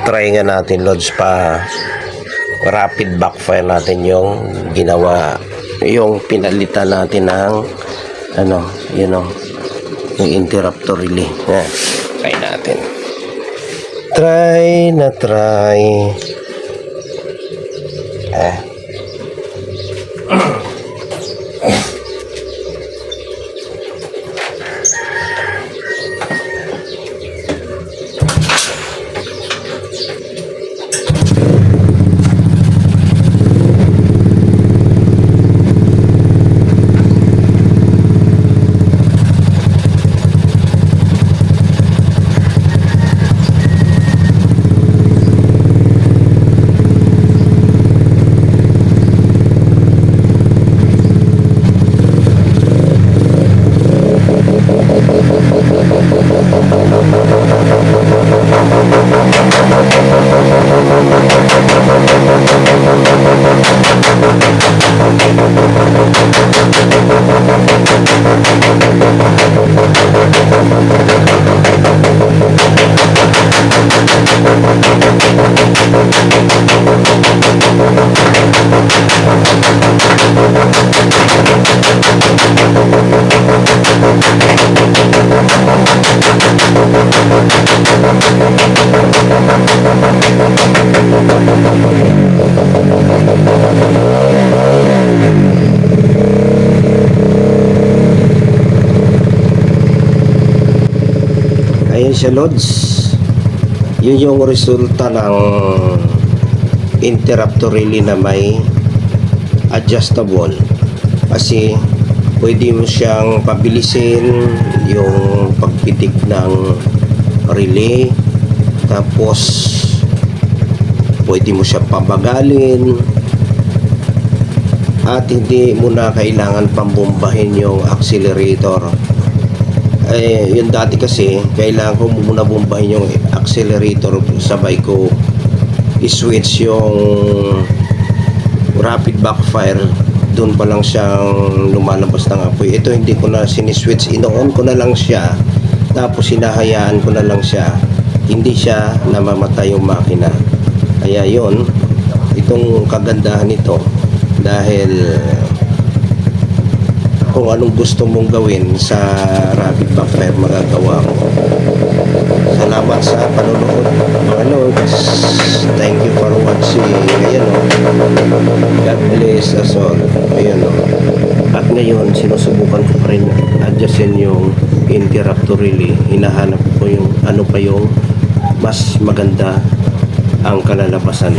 try nga natin Lods pa rapid backfire natin yung ginawa, yung pinalitan natin ng yung interrupter relay. Try natin. Try. Ayan siya Lods, yun yung resulta ng interrupter relay na may adjustable, kasi pwede mo siyang pabilisin yung pagpitik ng relay, tapos pwede mo siyang pabagalin, at hindi mo na kailangan pambombahin yung accelerator. Yung dati kasi kailangan ko muna bombahin yung accelerator, sabay ko i-switch yung rapid backfire, doon pa lang siyang lumalabas ng apoy. Ito hindi ko na siniswitch, ino-on ko na lang siya, tapos hinahayaan ko na lang siya, hindi siya namamatay yung makina. Kaya yun, itong kagandahan nito, dahil kung anong gusto mong gawin sa rapid backfire magagawa ko. Salamat sa panonood mga Lods. Thank you for watching. Ayan God bless us all. Ayan At ngayon sinusubukan ko pa rin adjustin yung interrupter relay. Hinahanap ko yung ano pa yung mas maganda ang kalalabasan.